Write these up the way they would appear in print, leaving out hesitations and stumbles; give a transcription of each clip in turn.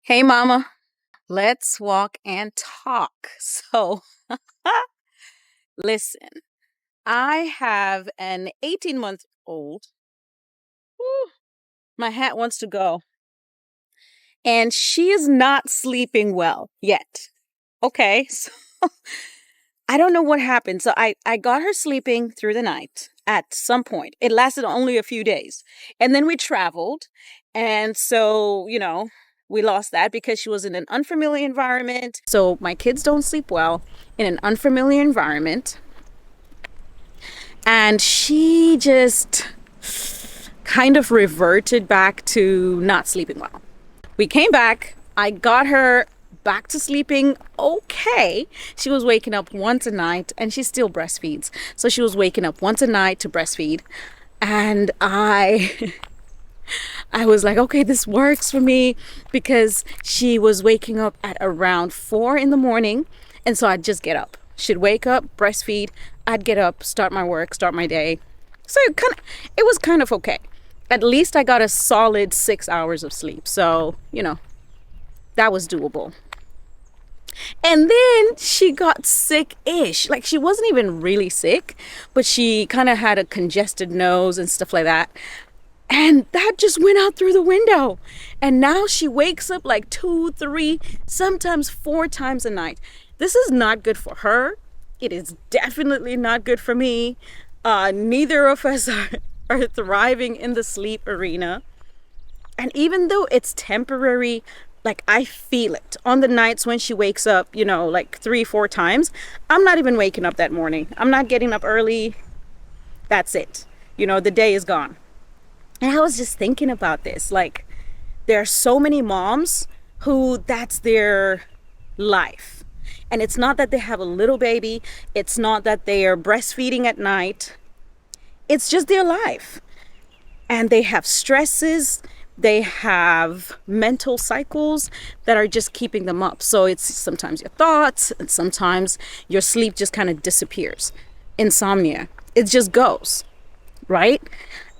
Hey, mama, let's walk and talk. So, listen, I have an 18-month-old. My hat wants to go. And she is not sleeping well yet. Okay, so I don't know what happened. So I got her sleeping through the night at some point. It lasted only a few days. And then we traveled. And so, we lost that because she was in an unfamiliar environment. So my kids don't sleep well in an unfamiliar environment. And she just kind of reverted back to not sleeping well. We came back. I got her back to sleeping okay. She was waking up once a night, and she still breastfeeds. So she was waking up once a night to breastfeed. And I was like, okay, this works for me, because she was waking up at around 4 in the morning. And so I'd just get up. She'd wake up, breastfeed. I'd get up, start my work, start my day. So it was kind of okay. At least I got a solid 6 hours of sleep. So, that was doable. And then she got sick-ish. Like, she wasn't even really sick, but she kind of had a congested nose and stuff like that. And that just went out through the window. And now she wakes up like 2, 3, sometimes 4 times a night. This is not good for her. It is definitely not good for me. Neither of us are thriving in the sleep arena. And even though it's temporary, like, I feel it on the nights when she wakes up, like 3, 4 times. I'm not even waking up that morning. I'm not getting up early. That's it. The day is gone. And I was just thinking about this. Like, there are so many moms who that's their life. And it's not that they have a little baby. It's not that they are breastfeeding at night. It's just their life. And they have stresses. They have mental cycles that are just keeping them up. So it's sometimes your thoughts, and sometimes your sleep just kind of disappears. Insomnia. It just goes, right?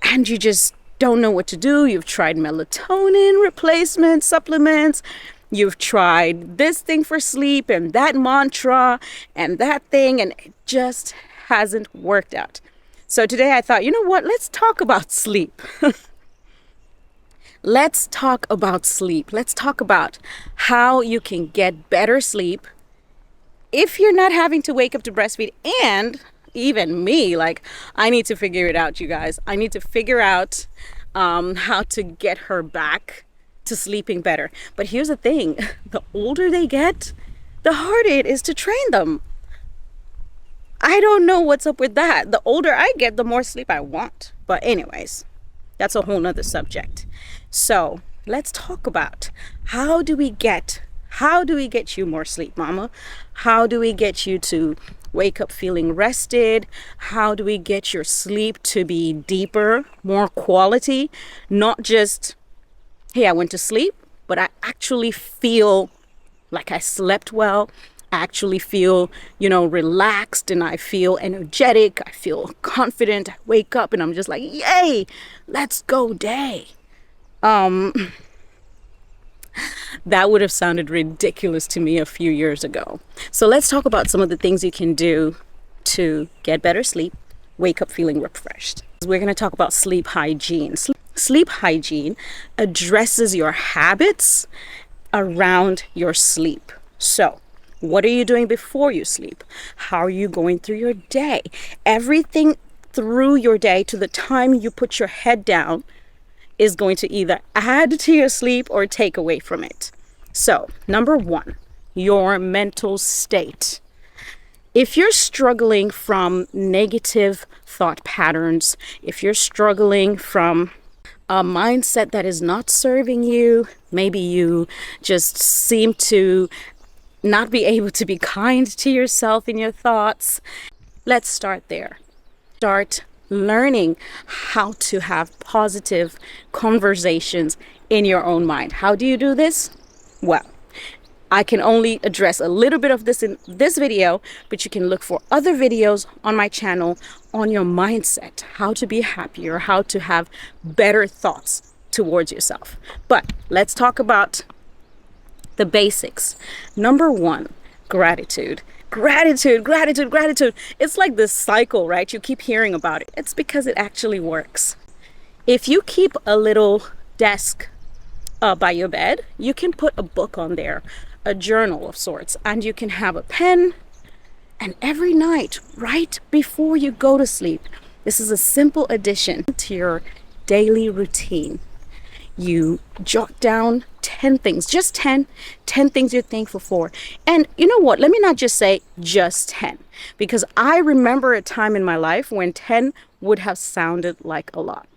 And you just don't know what to do. You've tried melatonin replacement supplements. You've tried this thing for sleep and that mantra and that thing, and it just hasn't worked out. So today I thought, you know what? Let's talk about sleep. Let's talk about sleep. Let's talk about how you can get better sleep if you're not having to wake up to breastfeed. And even me, like, I need to figure it out, you guys. I need to figure out how to get her back to sleeping better. But here's the thing. The older they get, the harder it is to train them. I don't know what's up with that. The older I get, the more sleep I want. But anyways, that's a whole nother subject. So let's talk about how do we get you more sleep, mama? How do we get you to wake up feeling rested? How do we get your sleep to be deeper, more quality? Not just, hey, I went to sleep, but I actually feel like I slept well. I actually feel, relaxed, and I feel energetic. I feel confident. I wake up and I'm just like, yay, let's go day. That would have sounded ridiculous to me a few years ago. So let's talk about some of the things you can do to get better sleep, wake up feeling refreshed. We're going to talk about sleep hygiene. Sleep hygiene addresses your habits around your sleep. So, what are you doing before you sleep? How are you going through your day? Everything through your day to the time you put your head down is going to either add to your sleep or take away from it. So, number 1, your mental state. If you're struggling from negative thought patterns, if you're struggling from a mindset that is not serving you, maybe you just seem to not be able to be kind to yourself in your thoughts, let's start there. Start learning how to have positive conversations in your own mind. How do you do this? Well, I can only address a little bit of this in this video, but you can look for other videos on my channel on your mindset, how to be happier, how to have better thoughts towards yourself. But let's talk about The basics. Number one, gratitude. Gratitude, gratitude, gratitude. It's like this cycle, right? You keep hearing about it. It's because it actually works. If you keep a little desk by your bed, you can put a book on there, a journal of sorts, and you can have a pen. And every night, right before you go to sleep, this is a simple addition to your daily routine. You jot down 10 things, just 10 things you're thankful for. And you know what? Let me not just say just 10, because I remember a time in my life when 10 would have sounded like a lot.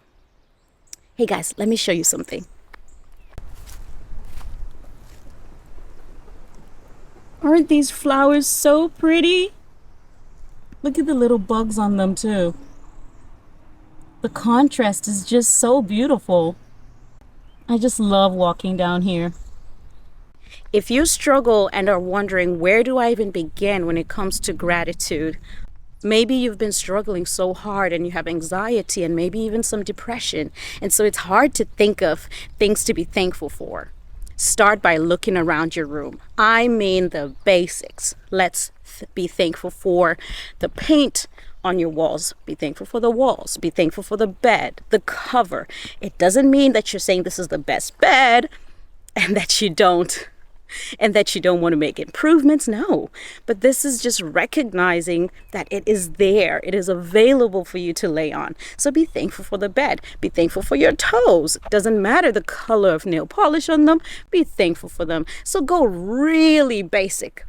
Hey guys, let me show you something. Aren't these flowers so pretty? Look at the little bugs on them too. The contrast is just so beautiful. I just love walking down here. If you struggle and are wondering, where do I even begin when it comes to gratitude? Maybe you've been struggling so hard and you have anxiety and maybe even some depression. And so it's hard to think of things to be thankful for. Start by looking around your room. I mean the basics. Let's be thankful for the paint on your walls. Be thankful for the walls. Be thankful for the bed, the cover. It doesn't mean that you're saying this is the best bed and that you don't want to make improvements. No, but this is just recognizing that it is there. It is available for you to lay on. So be thankful for the bed. Be thankful for your toes. Doesn't matter the color of nail polish on them. Be thankful for them. So go really basic,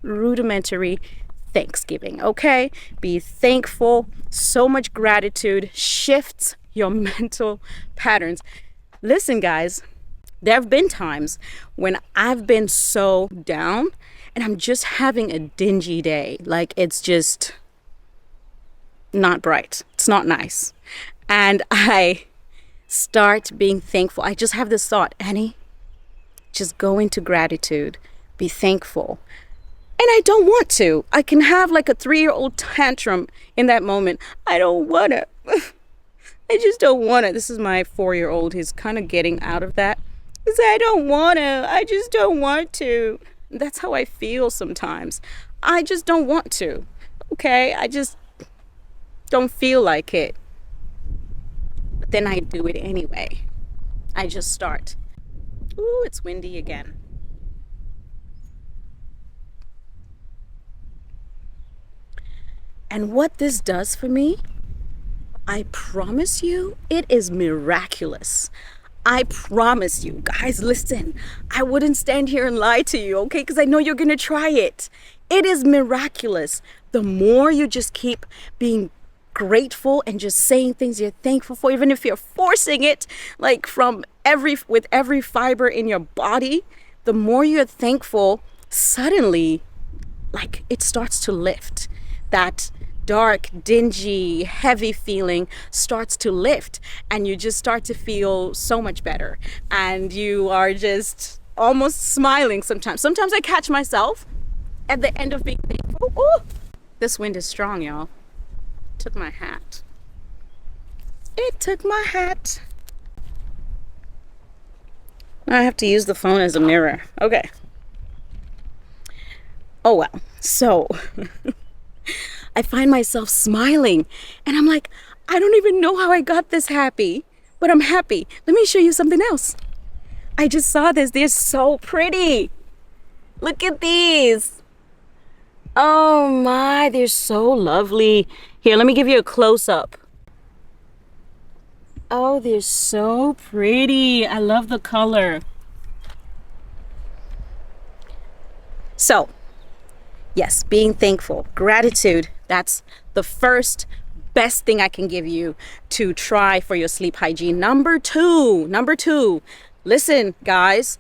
rudimentary Thanksgiving, okay? Be thankful. So much gratitude shifts your mental patterns. Listen, guys, there have been times when I've been so down and I'm just having a dingy day. Like, it's just not bright. It's not nice. And I start being thankful. I just have this thought, Annie, just go into gratitude. Be thankful. And I don't want to. I can have like a 3-year-old tantrum in that moment. I don't want to. I just don't want to. This is my 4-year-old. He's kind of getting out of that. He said, I don't want to. I just don't want to. That's how I feel sometimes. I just don't want to. Okay? I just don't feel like it. But then I do it anyway. I just start. Ooh, it's windy again. And what this does for me, I promise you, it is miraculous. I promise you. Guys, listen, I wouldn't stand here and lie to you, okay? Because I know you're going to try it. It is miraculous. The more you just keep being grateful and just saying things you're thankful for, even if you're forcing it, like with every fiber in your body, the more you're thankful, suddenly, like, it starts to lift. That dark, dingy, heavy feeling starts to lift, and you just start to feel so much better, and you are just almost smiling sometimes. Sometimes I catch myself at the end of being thankful. Ooh, this wind is strong, y'all. Took my hat. It took my hat. I have to use the phone as a mirror. Okay. Oh well. So I find myself smiling and I'm like, I don't even know how I got this happy, but I'm happy. Let me show you something else. I just saw this. They're so pretty. Look at these. Oh my, they're so lovely. Here, let me give you a close-up. Oh, they're so pretty. I love the color. So, yes, being thankful, gratitude, that's the first best thing I can give you to try for your sleep hygiene. Number two, listen, guys.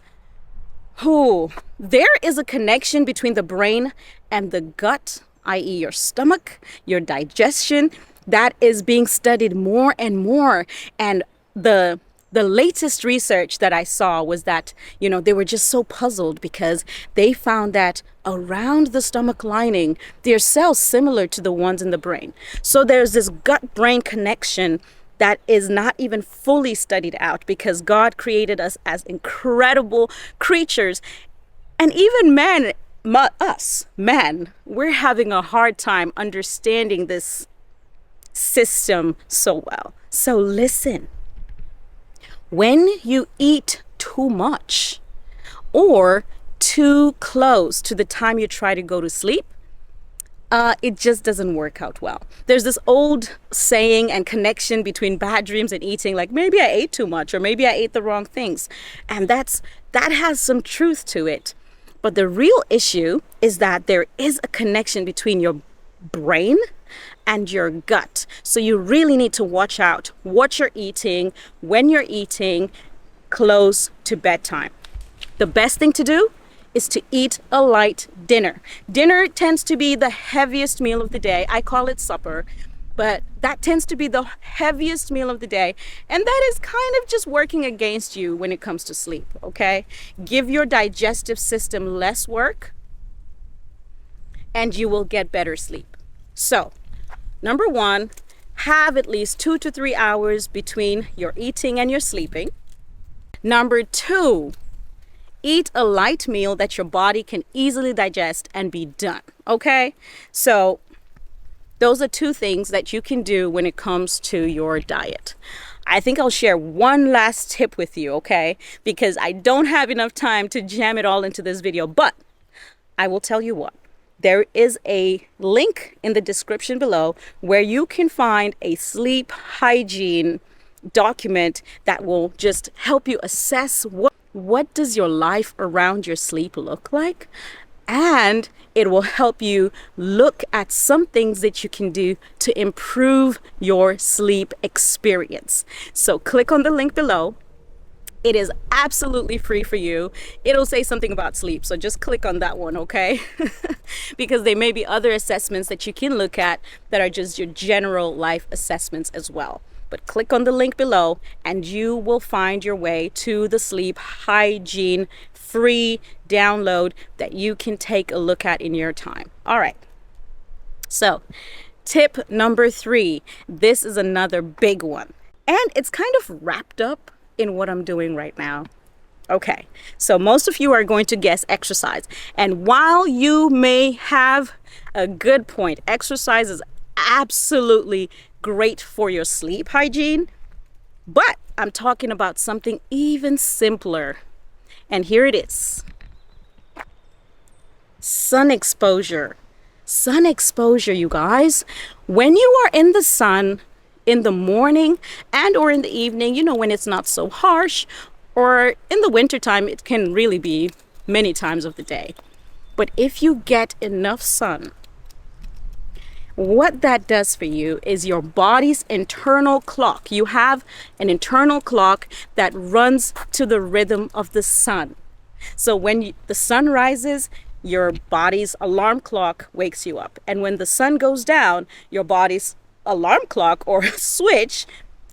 There is a connection between the brain and the gut, i.e. your stomach, your digestion, that is being studied more and more. And the latest research that I saw was that, they were just so puzzled because they found that around the stomach lining, there are cells similar to the ones in the brain. So there's this gut-brain connection that is not even fully studied out, because God created us as incredible creatures. And even men, us, men, we're having a hard time understanding this system so well. So listen, when you eat too much or too close to the time you try to go to sleep, it just doesn't work out well. There's this old saying and connection between bad dreams and eating, like maybe I ate too much or maybe I ate the wrong things. And that has some truth to it. But the real issue is that there is a connection between your brain and your gut. So you really need to watch out what you're eating, when you're eating, close to bedtime. The best thing to do is to eat a light dinner. Dinner tends to be the heaviest meal of the day. I call it supper, but that tends to be the heaviest meal of the day. And that is kind of just working against you when it comes to sleep, okay? Give your digestive system less work and you will get better sleep. So, number one, have at least 2 to 3 hours between your eating and your sleeping. Number two, eat a light meal that your body can easily digest and be done, okay? So those are two things that you can do when it comes to your diet. I think I'll share one last tip with you, okay? Because I don't have enough time to jam it all into this video, but I will tell you what. There is a link in the description below where you can find a sleep hygiene document that will just help you assess what does your life around your sleep look like, and it will help you look at some things that you can do to improve your sleep experience. So click on the link below. It is absolutely free for you. It'll say something about sleep, so just click on that one, okay? Because there may be other assessments that you can look at that are just your general life assessments as well. But click on the link below and you will find your way to the sleep hygiene free download that you can take a look at in your time. All right. So tip number 3, this is another big one. And it's kind of wrapped up in what I'm doing right now. Okay, so most of you are going to guess exercise. And while you may have a good point, exercise is absolutely great for your sleep hygiene, but I'm talking about something even simpler. And here it is. Sun exposure. Sun exposure, you guys. When you are in the sun in the morning and or in the evening, you know, when it's not so harsh, or in the wintertime, it can really be many times of the day. But if you get enough sun, what that does for you is your body's internal clock. You have an internal clock that runs to the rhythm of the sun. So when the sun rises, your body's alarm clock wakes you up. And when the sun goes down, your body's alarm clock or switch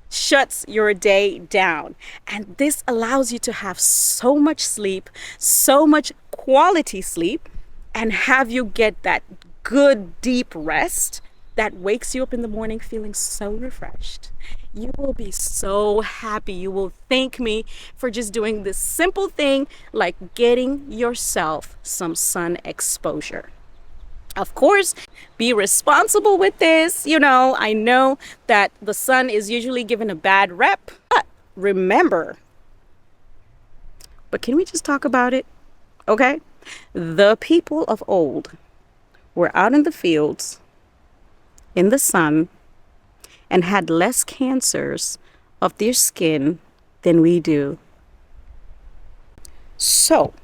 shuts your day down. And this allows you to have so much sleep, so much quality sleep, and have you get that good deep rest that wakes you up in the morning feeling so refreshed. You will be so happy. You will thank me for just doing this simple thing like getting yourself some sun exposure. Of course, be responsible with this. You know, I know that the sun is usually given a bad rep, but remember, but can we just talk about it? Okay? The people of old were out in the fields in the sun and had less cancers of their skin than we do. So,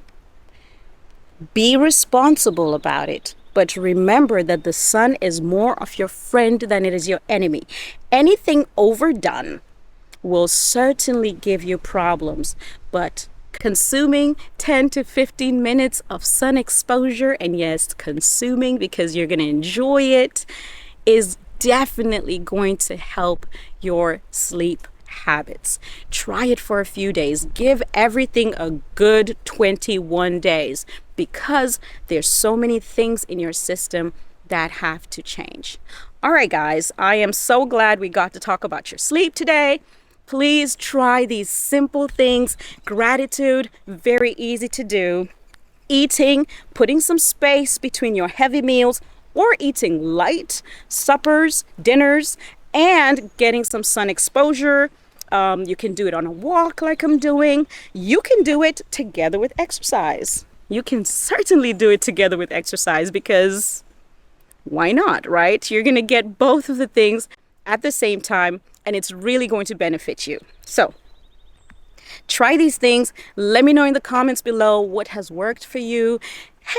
be responsible about it. But remember that the sun is more of your friend than it is your enemy. Anything overdone will certainly give you problems. But consuming 10 to 15 minutes of sun exposure, and yes, consuming because you're going to enjoy it, is definitely going to help your sleep habits. Try it for a few days. Give everything a good 21 days because there's so many things in your system that have to change. All right, guys, I am so glad we got to talk about your sleep today. Please try these simple things. Gratitude, very easy to do. Eating, putting some space between your heavy meals, or eating light suppers, dinners, and getting some sun exposure. You can do it on a walk like I'm doing. You can do it together with exercise. You can certainly do it together with exercise because why not, right? You're going to get both of the things at the same time, and it's really going to benefit you. So try these things. Let me know in the comments below what has worked for you.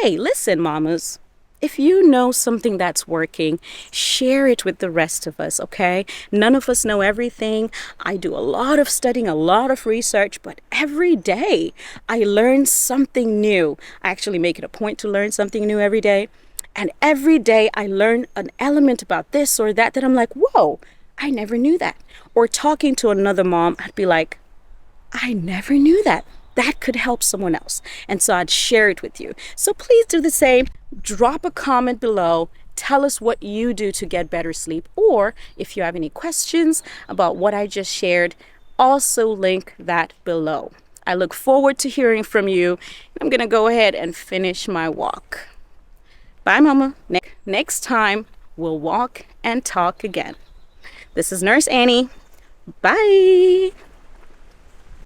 Hey, listen, mamas. If you know something that's working, share it with the rest of us, okay? None of us know everything. I do a lot of studying, a lot of research, but every day I learn something new. I actually make it a point to learn something new every day. And every day I learn an element about this or that I'm like, whoa, I never knew that. Or talking to another mom, I'd be like, I never knew that. That could help someone else. And so I'd share it with you. So please do the same. Drop a comment below. Tell us what you do to get better sleep. Or if you have any questions about what I just shared, also link that below. I look forward to hearing from you. I'm going to go ahead and finish my walk. Bye, Mama. Next time, we'll walk and talk again. This is Nurse Annie. Bye.